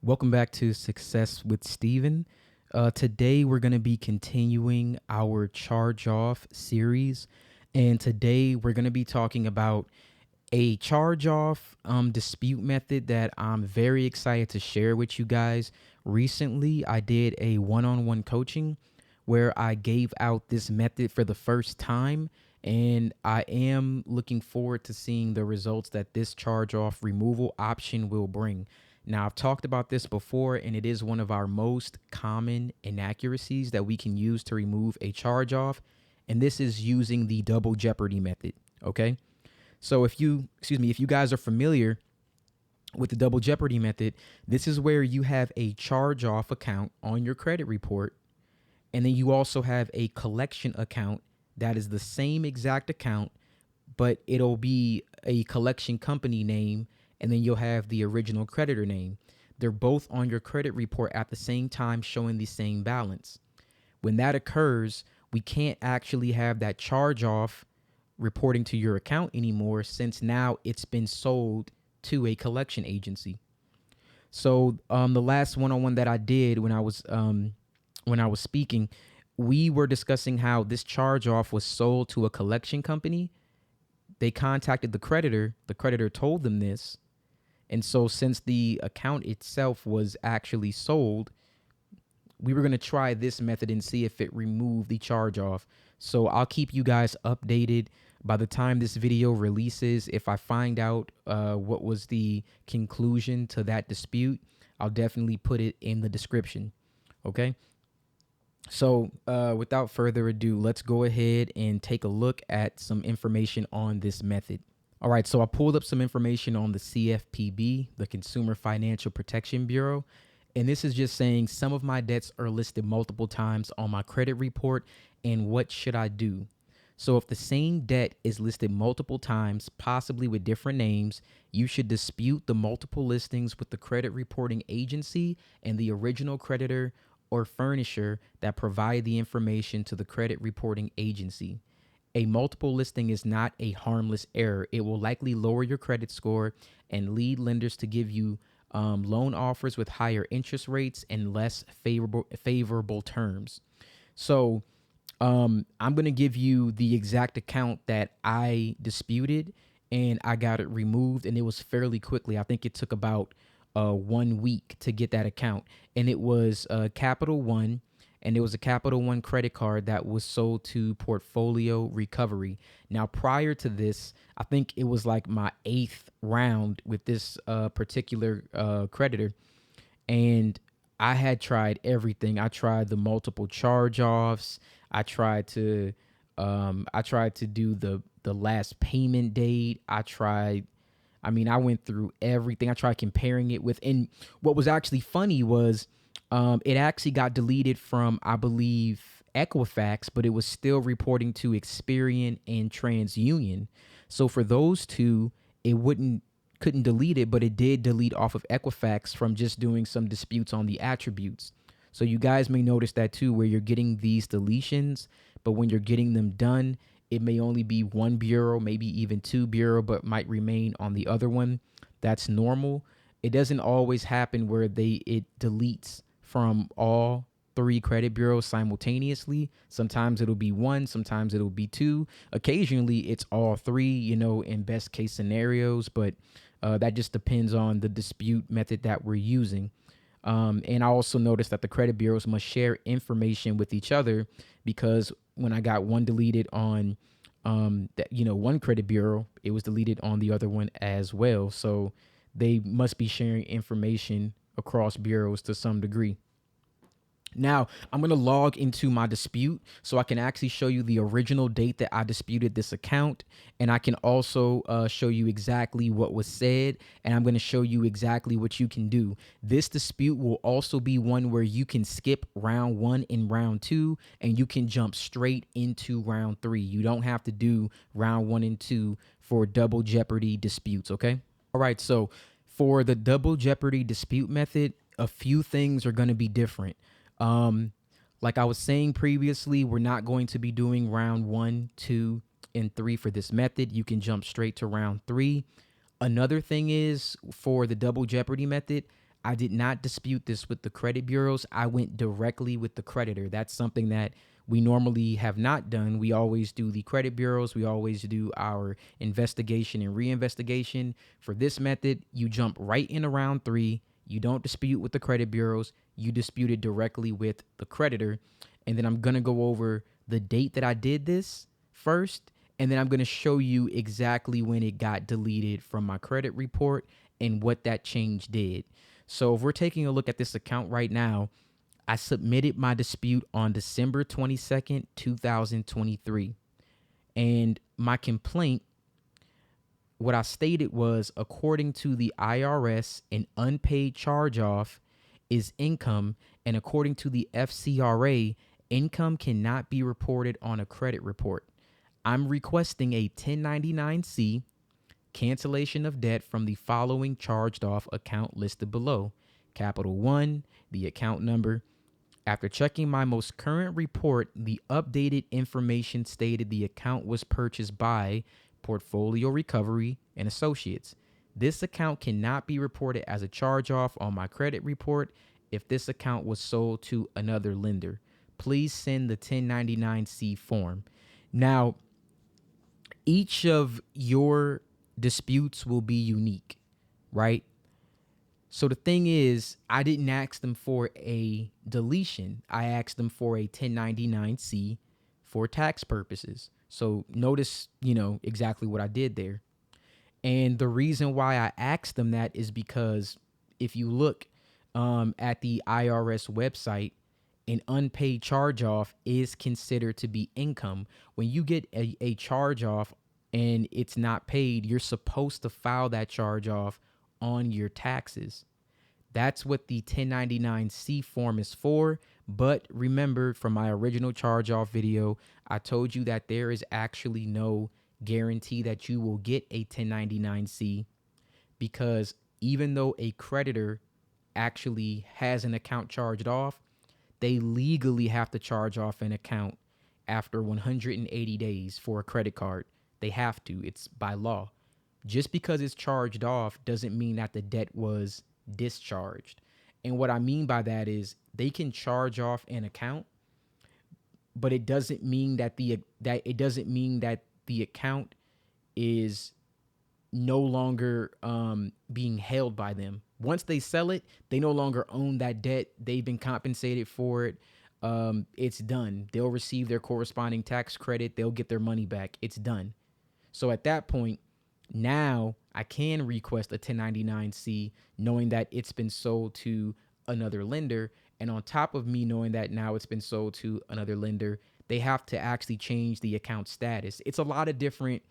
Welcome back to Success with Steven. Today we're going to be continuing our charge off series. And today we're going to be talking about a charge off dispute method that I'm very excited to share with you guys. Recently, I did a one-on-one coaching where I gave out this method for the first time. And I am looking forward to seeing the results that this charge off removal option will bring. Now, I've talked about this before, and it is one of our most common inaccuracies that we can use to remove a charge off. And this is using the double jeopardy method. Okay. So if you guys are familiar with the double jeopardy method, this is where you have a charge off account on your credit report. And then you also have a collection account that is the same exact account, but it'll be a collection company name, and then you'll have the original creditor name. They're both on your credit report at the same time, showing the same balance. When that occurs, we can't actually have that charge off reporting to your account anymore, since now it's been sold to a collection agency. So the last one-on-one that I did when I was speaking, we were discussing how this charge off was sold to a collection company. They contacted the creditor told them this. And so since the account itself was actually sold, we were going to try this method and see if it removed the charge off. So I'll keep you guys updated by the time this video releases. If I find out what was the conclusion to that dispute, I'll definitely put it in the description. Okay. So without further ado, let's go ahead and take a look at some information on this method. All right, so I pulled up some information on the CFPB, the Consumer Financial Protection Bureau, and this is just saying some of my debts are listed multiple times on my credit report, and what should I do? So if the same debt is listed multiple times, possibly with different names, you should dispute the multiple listings with the credit reporting agency and the original creditor or furnisher that provide the information to the credit reporting agency. A multiple listing is not a harmless error. It will likely lower your credit score and lead lenders to give you loan offers with higher interest rates and less favorable terms. So I'm going to give you the exact account that I disputed, and I got it removed, and it was fairly quickly. I think it took about 1 week to get that account, and it was Capital One, and it was a Capital One credit card that was sold to Portfolio Recovery. Now, prior to this, I think it was like my 8th round with this particular creditor, and I had tried everything. I tried the multiple charge-offs. I tried to do the last payment date. I went through everything. I tried comparing it with, and what was actually funny was it actually got deleted from, I believe, Equifax, but it was still reporting to Experian and TransUnion. So for those two, it couldn't delete it, but it did delete off of Equifax from just doing some disputes on the attributes. So you guys may notice that too, where you're getting these deletions, but when you're getting them done, it may only be one bureau, maybe even two bureau, but might remain on the other one. That's normal. It doesn't always happen where it deletes from all 3 credit bureaus simultaneously. Sometimes it'll be 1, sometimes it'll be 2. Occasionally it's all 3, in best case scenarios, but that just depends on the dispute method that we're using. And I also noticed that the credit bureaus must share information with each other, because when I got one deleted on one credit bureau, it was deleted on the other one as well. So they must be sharing information across bureaus to some degree. Now, I'm going to log into my dispute so I can actually show you the original date that I disputed this account. And I can also show you exactly what was said. And I'm going to show you exactly what you can do. This dispute will also be one where you can skip round 1 and round 2, and you can jump straight into round 3. You don't have to do round 1 and 2 for double jeopardy disputes, okay? All right, so for the double jeopardy dispute method, a few things are going to be different. Like I was saying previously, we're not going to be doing round 1, 2, and 3 for this method. You can jump straight to round 3. Another thing is, for the double jeopardy method, I did not dispute this with the credit bureaus. I went directly with the creditor. That's something that we normally have not done. We always do the credit bureaus. We always do our investigation and reinvestigation. For this method, you jump right in round 3. You don't dispute with the credit bureaus. You dispute it directly with the creditor. And then I'm going to go over the date that I did this first. And then I'm going to show you exactly when it got deleted from my credit report and what that change did. So if we're taking a look at this account right now, I submitted my dispute on December 22nd, 2023. And my complaint, what I stated was, according to the IRS, an unpaid charge off is income. And according to the FCRA, income cannot be reported on a credit report. I'm requesting a 1099-C cancellation of debt from the following charged off account listed below. Capital 1, the account number. After checking my most current report, the updated information stated the account was purchased by Portfolio Recovery and Associates. This account cannot be reported as a charge off on my credit report if this account was sold to another lender. Please send the 1099-C form. Now, each of your disputes will be unique, right? So the thing is, I didn't ask them for a deletion. I asked them for a 1099-C for tax purposes. So notice, exactly what I did there. And the reason why I asked them that is because if you look at the IRS website, an unpaid charge off is considered to be income. When you get a charge off and it's not paid, you're supposed to file that charge off on your taxes. That's what the 1099-C form is for. But remember, from my original charge off video, I told you that there is actually no guarantee that you will get a 1099-C, because even though a creditor actually has an account charged off, they legally have to charge off an account after 180 days for a credit card. They have to. It's by law. Just because it's charged off doesn't mean that the debt was discharged. And what I mean by that is they can charge off an account, but it doesn't mean that the account is no longer being held by them. Once they sell it, they no longer own that debt. They've been compensated for it. It's done. They'll receive their corresponding tax credit. They'll get their money back. It's done. So at that point, now I can request a 1099-C knowing that it's been sold to another lender. And on top of me knowing that now it's been sold to another lender, they have to actually change the account status. It's a lot of different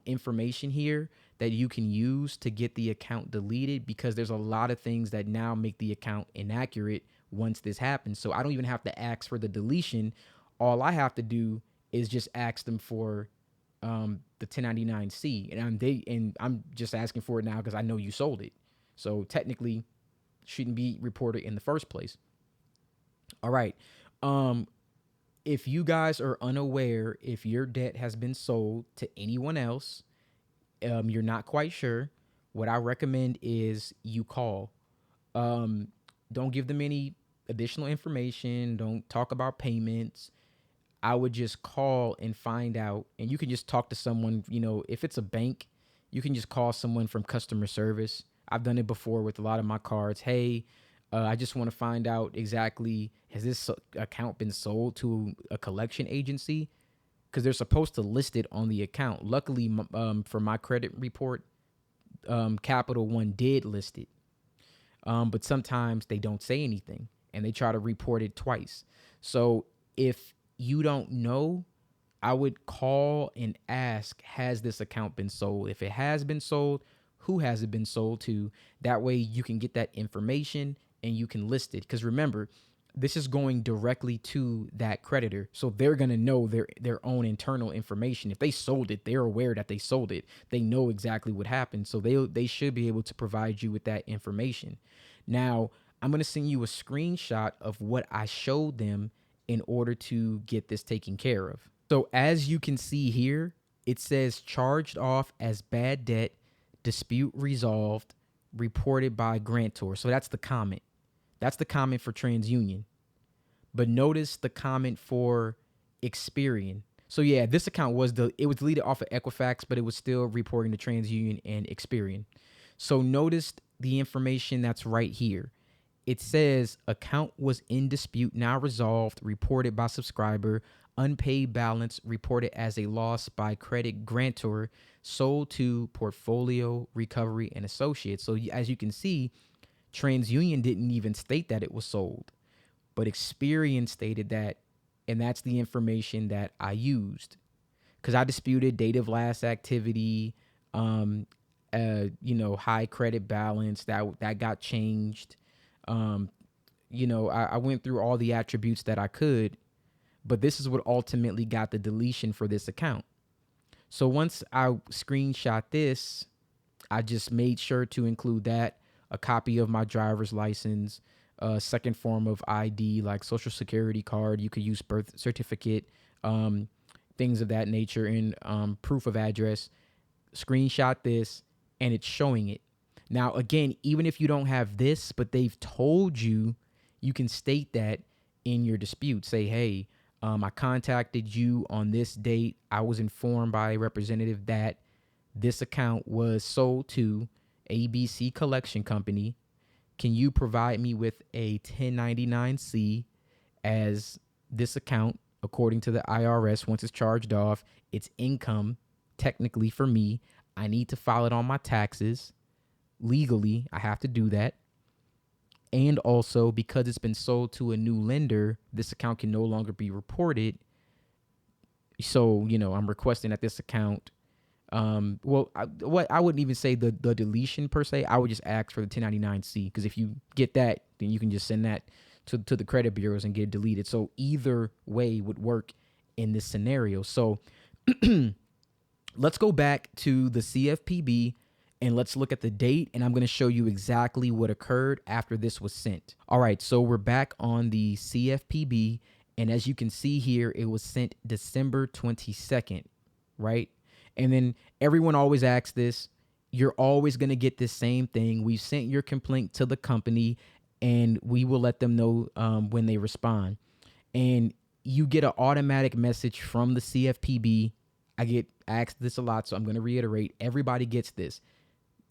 information here that you can use to get the account deleted, because there's a lot of things that now make the account inaccurate once this happens. So I don't even have to ask for the deletion. All I have to do is just ask them for the 1099-C, and I'm just asking for it now because I know you sold it. So technically, shouldn't be reported in the first place. All right. If you guys are unaware if your debt has been sold to anyone else, you're not quite sure, what I recommend is you call. Don't give them any additional information. Don't talk about payments. I would just call and find out, and you can just talk to someone, if it's a bank, you can just call someone from customer service. I've done it before with a lot of my cards. Hey, I just want to find out exactly, has this account been sold to a collection agency? Because they're supposed to list it on the account. Luckily, for my credit report, Capital One did list it. But sometimes they don't say anything and they try to report it twice. So if you don't know, I would call and ask, has this account been sold? If it has been sold, who has it been sold to? That way you can get that information and you can list it. Because remember, this is going directly to that creditor. So they're going to know their own internal information. If they sold it, they're aware that they sold it. They know exactly what happened. So they should be able to provide you with that information. Now, I'm going to send you a screenshot of what I showed them in order to get this taken care of. So as you can see here, it says charged off as bad debt, dispute resolved, reported by grantor. So that's the comment. That's the comment for TransUnion. But notice the comment for Experian. So yeah, this account was deleted off of Equifax, but it was still reporting to TransUnion and Experian. So notice the information that's right here. It says account was in dispute, now resolved, reported by subscriber, unpaid balance reported as a loss by credit grantor, sold to Portfolio Recovery and Associates. So as you can see, TransUnion didn't even state that it was sold, but Experian stated that, and that's the information that I used because I disputed date of last activity, high credit balance that got changed. I went through all the attributes that I could, but this is what ultimately got the deletion for this account. So once I screenshot this, I just made sure to include that, a copy of my driver's license, second form of ID like social security card. You could use birth certificate, things of that nature, and proof of address. Screenshot this, and it's showing it. Now, again, even if you don't have this, but they've told you, you can state that in your dispute. Say, hey, I contacted you on this date. I was informed by a representative that this account was sold to ABC Collection Company. Can you provide me with a 1099-C as this account, according to the IRS, once it's charged off, it's income technically for me. I need to file it on my taxes. Legally, I have to do that. And also, because it's been sold to a new lender, this account can no longer be reported. So, I'm requesting that this account, I wouldn't even say the deletion per se. I would just ask for the 1099-C, because if you get that, then you can just send that to the credit bureaus and get it deleted. So either way would work in this scenario. So let's go back to the CFPB and let's look at the date, and I'm going to show you exactly what occurred after this was sent. All right, so we're back on the CFPB, and as you can see here, it was sent December 22nd, right? And then everyone always asks this. You're always going to get this same thing. We've sent your complaint to the company, and we will let them know when they respond. And you get an automatic message from the CFPB. I get asked this a lot, so I'm going to reiterate. Everybody gets this.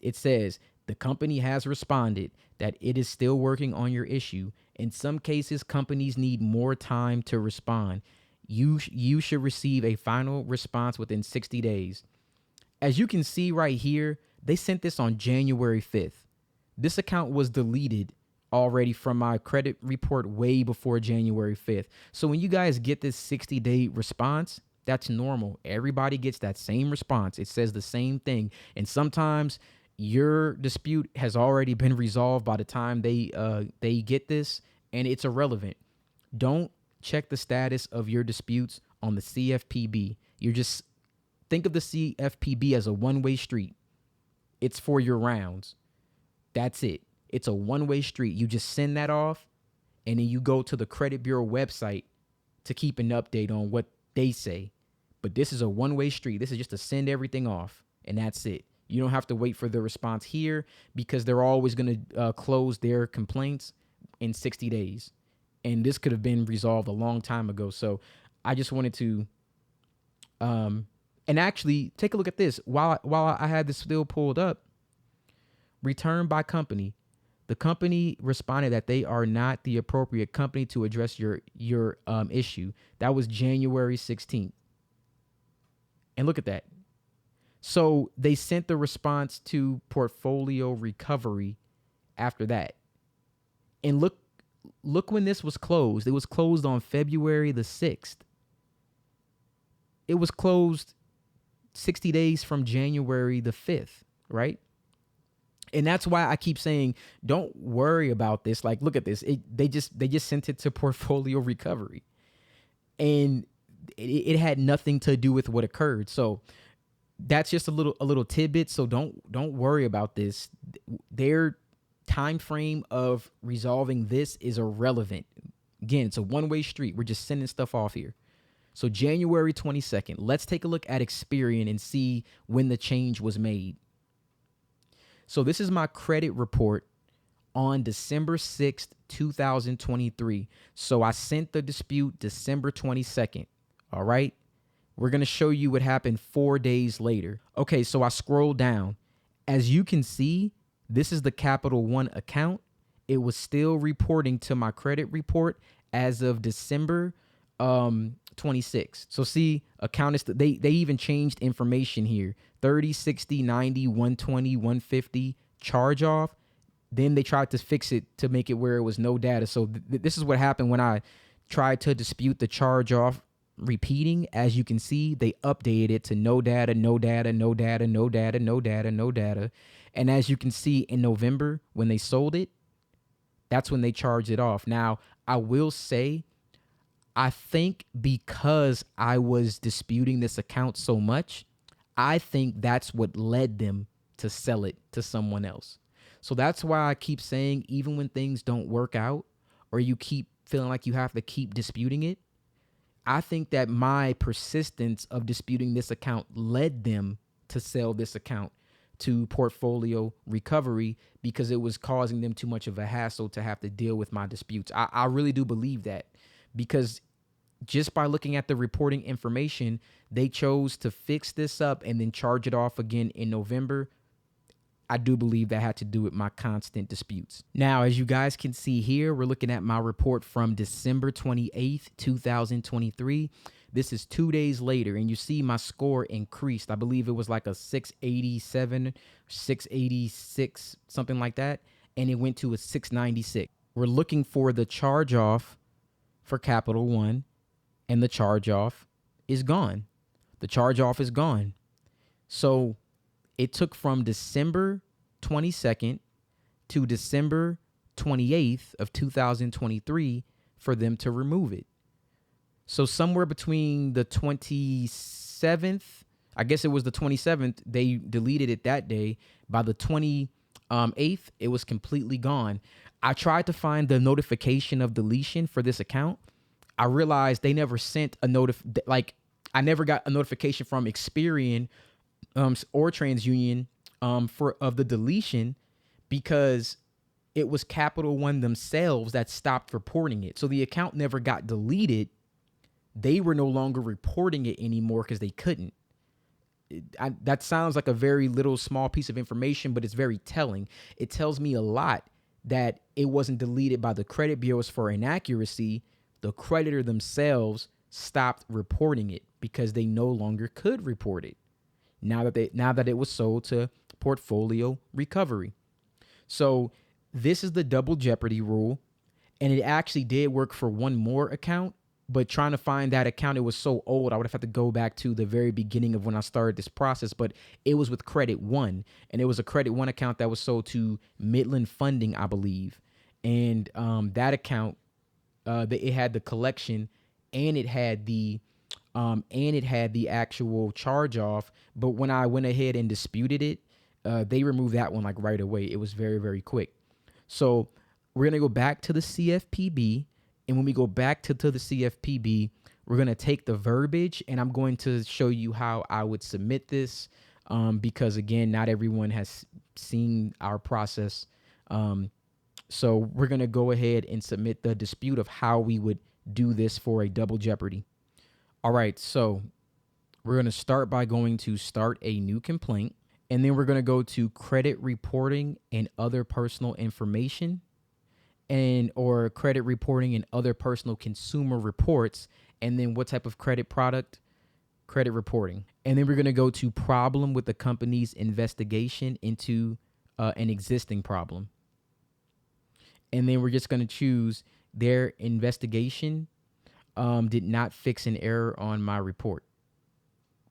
It says, the company has responded that it is still working on your issue. In some cases, companies need more time to respond. You should receive a final response within 60 days. As you can see right here, they sent this on January 5th. This account was deleted already from my credit report way before January 5th. So when you guys get this 60-day response, that's normal. Everybody gets that same response. It says the same thing. And sometimes your dispute has already been resolved by the time they get this, and it's irrelevant. Don't check the status of your disputes on the CFPB. You're just think of the CFPB as a one-way street. It's for your rounds. That's it. It's a one-way street. You just send that off, and then you go to the credit bureau website to keep an update on what they say. But this is a one-way street. This is just to send everything off, and that's it. You don't have to wait for the response here, because they're always going to close their complaints in 60 days. And this could have been resolved a long time ago. So I just wanted to, and actually take a look at this. While I had this still pulled up, returned by company. The company responded that they are not the appropriate company to address your issue. That was January 16th. And look at that. So they sent the response to Portfolio Recovery after that. And look when this was closed. It was closed on February the 6th. It was closed 60 days from January the 5th, right? And that's why I keep saying, don't worry about this. Like, look at this. They just sent it to Portfolio Recovery. And it had nothing to do with what occurred. So that's just a little tidbit. So don't worry about this. Their time frame of resolving this is irrelevant. Again, it's a one-way street. We're just sending stuff off here. So January 22nd, let's take a look at Experian and see when the change was made. So this is my credit report on December 6th, 2023. So I sent the dispute December 22nd. All right. We're going to show you what happened 4 days later. Okay, so I scroll down. As you can see, this is the Capital One account. It was still reporting to my credit report as of December 26th. So see, account is they even changed information here. 30, 60, 90, 120, 150 charge off. Then they tried to fix it to make it where it was no data. So this is what happened when I tried to dispute the charge off repeating. As you can see, they updated it to no data, no data, no data, no data, no data, no data. And as you can see in November, when they sold it, that's when they charged it off. Now, I will say, I think because I was disputing this account so much, I think that's what led them to sell it to someone else. So that's why I keep saying, even when things don't work out or you keep feeling like you have to keep disputing it, I think that my persistence of disputing this account led them to sell this account to Portfolio Recovery because it was causing them too much of a hassle to have to deal with my disputes. I really do believe that, because just by looking at the reporting information, they chose to fix this up and then charge it off again in November. I do believe that had to do with my constant disputes. Now, as you guys can see here, we're looking at my report from December 28th, 2023. This is 2 days later, and you see my score increased. I believe it was like a 687, 686, something like that, and it went to a 696. We're looking for the charge off for Capital One, and the charge off is gone. The charge off is gone. So it took from December 22nd to December 28th of 2023 for them to remove it. So somewhere between the 27th, I guess it was the 27th, they deleted it that day. By the 28th, it was completely gone. I tried to find the notification of deletion for this account. I realized they never sent a I never got a notification from Experian or TransUnion of the deletion, because it was Capital One themselves that stopped reporting it. So the account never got deleted. They were no longer reporting it anymore because they couldn't. That sounds like a very little small piece of information, but it's very telling. It tells me a lot that it wasn't deleted by the credit bureaus for inaccuracy. The creditor themselves stopped reporting it because they no longer could report it now that it was sold to Portfolio Recovery. So this is the double jeopardy rule, and it actually did work for one more account, but trying to find that account, it was so old, I would have had to go back to the very beginning of when I started this process, but it was with Credit One, and it was a Credit One account that was sold to Midland Funding, I believe. And that account, it had the collection, and it had the actual charge off. But when I went ahead and disputed it, they removed that one like right away. It was very, very quick. So we're going to go back to the CFPB. And when we go back to the CFPB, we're going to take the verbiage, and I'm going to show you how I would submit this, because, again, not everyone has seen our process. So we're going to go ahead and submit the dispute of how we would do this for a double jeopardy. All right, so we're going to start by going to start a new complaint, and then we're going to go to credit reporting and other personal information, or credit reporting and other personal consumer reports, and then what type of credit product? Credit reporting. And then we're going to go to problem with the company's investigation into an existing problem. And then we're just going to choose their investigation did not fix an error on my report.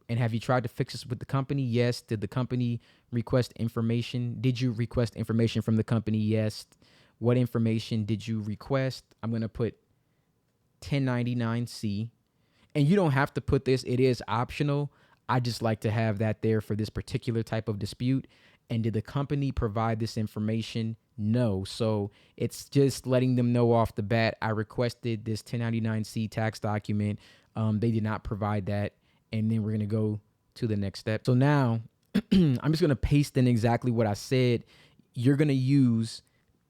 And have you tried to fix this with the company? Yes. Did the company request information? Did you request information from the company? Yes. What information did you request? I'm going to put 1099C. And you don't have to put this. It is optional. I just like to have that there for this particular type of dispute. And did the company provide this information? No. So it's just letting them know off the bat, I requested this 1099C tax document. They did not provide that. And then we're going to go to the next step. So now I'm just going to paste in exactly what I said. You're going to use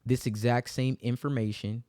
this exact same information,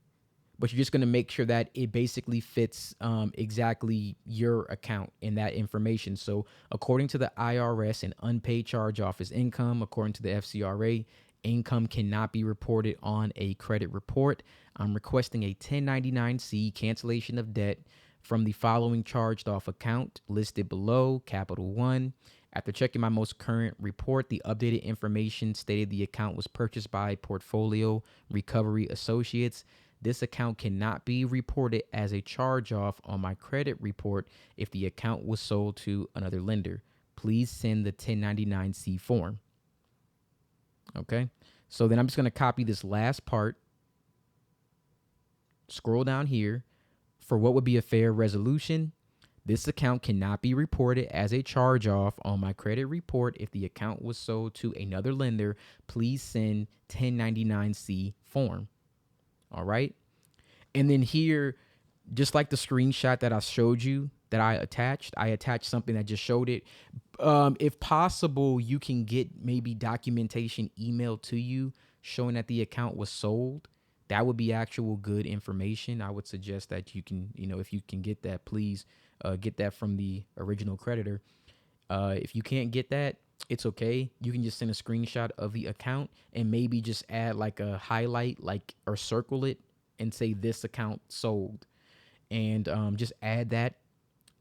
but you're just going to make sure that it basically fits exactly your account in that information. So according to the IRS, an unpaid charge off is income. According to the FCRA, income cannot be reported on a credit report. I'm requesting a 1099-C cancellation of debt from the following charged off account listed below, Capital One. After checking my most current report, the updated information stated the account was purchased by Portfolio Recovery Associates. This account cannot be reported as a charge off on my credit report if the account was sold to another lender. Please send the 1099-C form. Okay. So then I'm just going to copy this last part, scroll down here for what would be a fair resolution. This account cannot be reported as a charge off on my credit report if the account was sold to another lender. Please send 1099-C form. All right. And then here, just like the screenshot that I showed you that I attached something that just showed it. If possible, you can get maybe documentation emailed to you showing that the account was sold. That would be actual good information. I would suggest that you can, if you can get that, please get that from the original creditor. If you can't get that, it's okay. You can just send a screenshot of the account and maybe just add like a highlight, or circle it and say this account sold, and just add that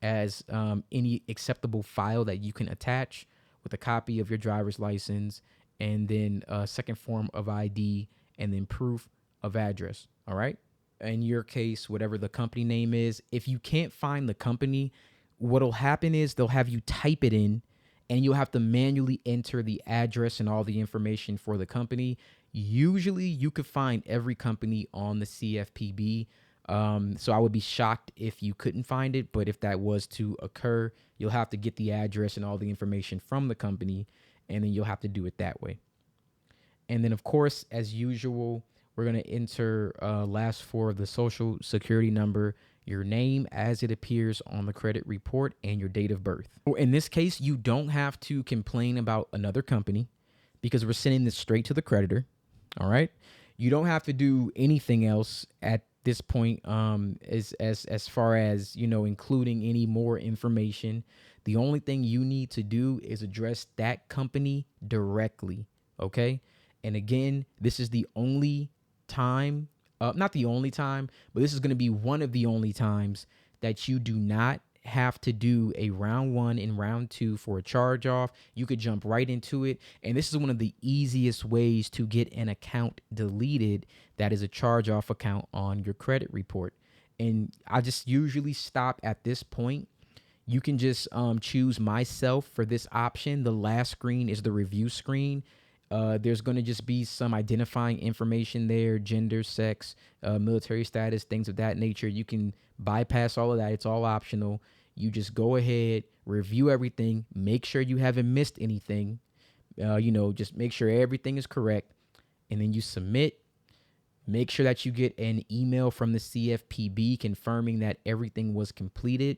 as any acceptable file that you can attach with a copy of your driver's license, and then a second form of ID, and then proof of address. All right. In your case, whatever the company name is, if you can't find the company, what'll happen is they'll have you type it in and you'll have to manually enter the address and all the information for the company. Usually you could find every company on the CFPB. So I would be shocked if you couldn't find it, but if that was to occur, you'll have to get the address and all the information from the company, and then you'll have to do it that way. And then, of course, as usual, we're going to enter last four of the social security number, your name as it appears on the credit report, and your date of birth. In this case, you don't have to complain about another company because we're sending this straight to the creditor. All right. You don't have to do anything else at this point, as far as, including any more information. The only thing you need to do is address that company directly. Okay. And again, this is the only time, not the only time, but this is going to be one of the only times that you do not have to do a round one and round two for a charge off. You could jump right into it. And this is one of the easiest ways to get an account deleted that is a charge off account on your credit report. And I just usually stop at this point. You can just choose myself for this option. The last screen is the review screen. There's going to just be some identifying information there, gender, sex, military status, things of that nature. You can bypass all of that. It's all optional. You just go ahead, review everything, make sure you haven't missed anything, just make sure everything is correct, and then you submit. Make sure that you get an email from the CFPB confirming that everything was completed,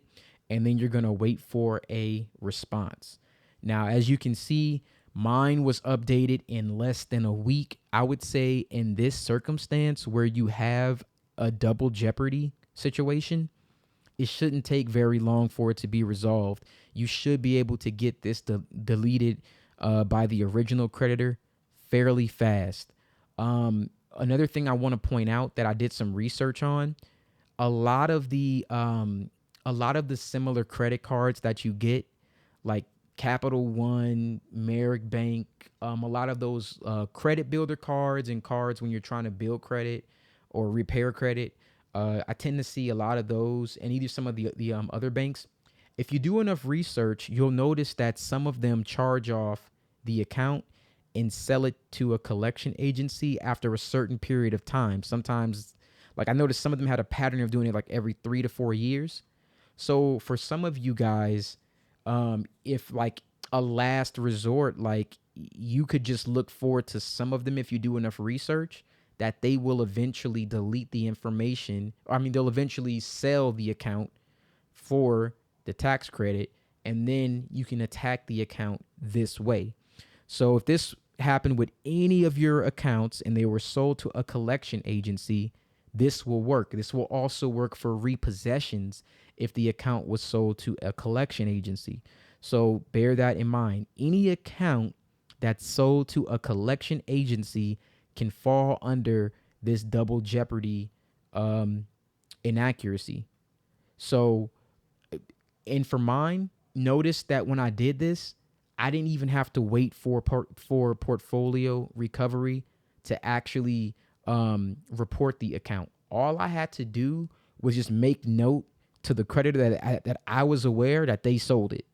and then you're going to wait for a response. Now, as you can see, mine was updated in less than a week. I would say in this circumstance where you have a double jeopardy situation, it shouldn't take very long for it to be resolved. You should be able to get this deleted by the original creditor fairly fast. Another thing I want to point out that I did some research on, a lot of the similar credit cards that you get, like Capital One, Merrick Bank, a lot of those credit builder cards and cards when you're trying to build credit or repair credit, I tend to see a lot of those, and either some of the other banks. If you do enough research, you'll notice that some of them charge off the account and sell it to a collection agency after a certain period of time. Sometimes, like I noticed some of them had a pattern of doing it like every 3 to 4 years. So for some of you guys, if like a last resort, like you could just look forward to some of them if you do enough research that they will eventually delete the information. They'll eventually sell the account for the tax credit, and then you can attack the account this way. So if this happened with any of your accounts and they were sold to a collection agency, this will work. This will also work for repossessions if the account was sold to a collection agency. So bear that in mind. Any account that's sold to a collection agency can fall under this double jeopardy inaccuracy. So, and for mine, notice that when I did this, I didn't even have to wait for portfolio recovery to actually report the account. All I had to do was just make note to the creditor that I was aware that they sold it.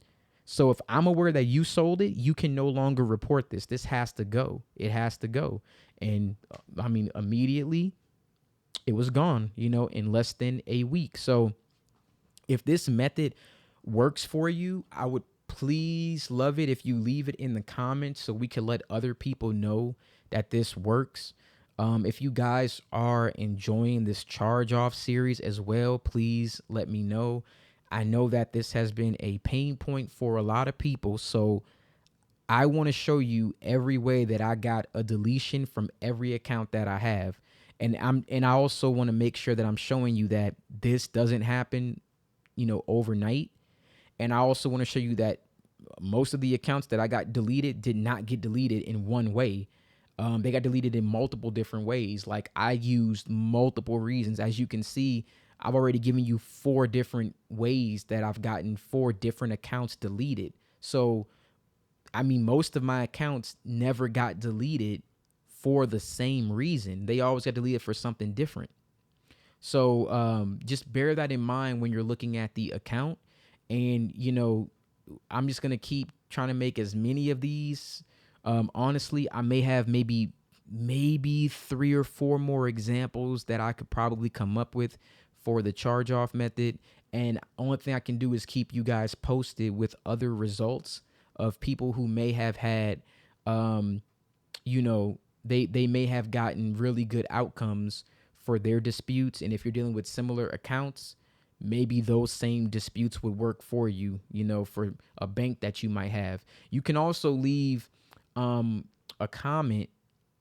So if I'm aware that you sold it, you can no longer report this. This has to go. It has to go. And I mean, immediately it was gone, in less than a week. So if this method works for you, I would please love it if you leave it in the comments so we can let other people know that this works. If you guys are enjoying this charge off series as well, please let me know. I know that this has been a pain point for a lot of people, so I want to show you every way that I got a deletion from every account that I have. And I also want to make sure that I'm showing you that this doesn't happen, overnight. And I also want to show you that most of the accounts that I got deleted did not get deleted in one way. They got deleted in multiple different ways. Like, I used multiple reasons. As you can see, I've already given you 4 different ways that I've gotten 4 different accounts deleted. So, I mean, most of my accounts never got deleted for the same reason. They always got deleted for something different. So just bear that in mind when you're looking at the account. And, I'm just going to keep trying to make as many of these. Honestly, I may have maybe 3 or 4 more examples that I could probably come up with for the charge off method. And only thing I can do is keep you guys posted with other results of people who may have had, they may have gotten really good outcomes for their disputes. And if you're dealing with similar accounts, maybe those same disputes would work for you, for a bank that you might have. You can also leave a comment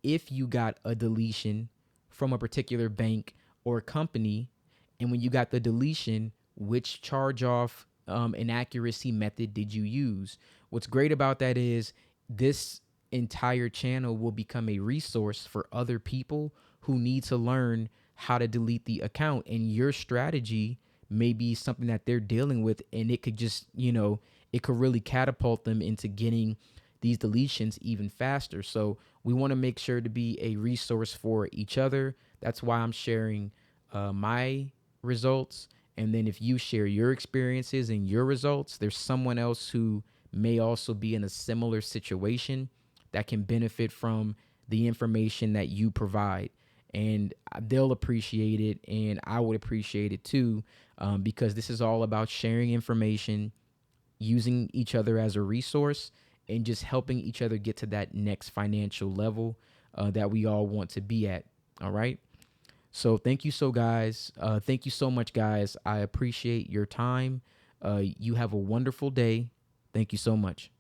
if you got a deletion from a particular bank or company, and when you got the deletion, which charge off inaccuracy method did you use? What's great about that is this entire channel will become a resource for other people who need to learn how to delete the account, and your strategy may be something that they're dealing with, and it could just, it could really catapult them into getting these deletions even faster. So we want to make sure to be a resource for each other. That's why I'm sharing my results. And then if you share your experiences and your results, there's someone else who may also be in a similar situation that can benefit from the information that you provide. And they'll appreciate it, and I would appreciate it too, because this is all about sharing information, using each other as a resource, and just helping each other get to that next financial level that we all want to be at. All right. So thank you thank you so much, guys. I appreciate your time. You have a wonderful day. Thank you so much.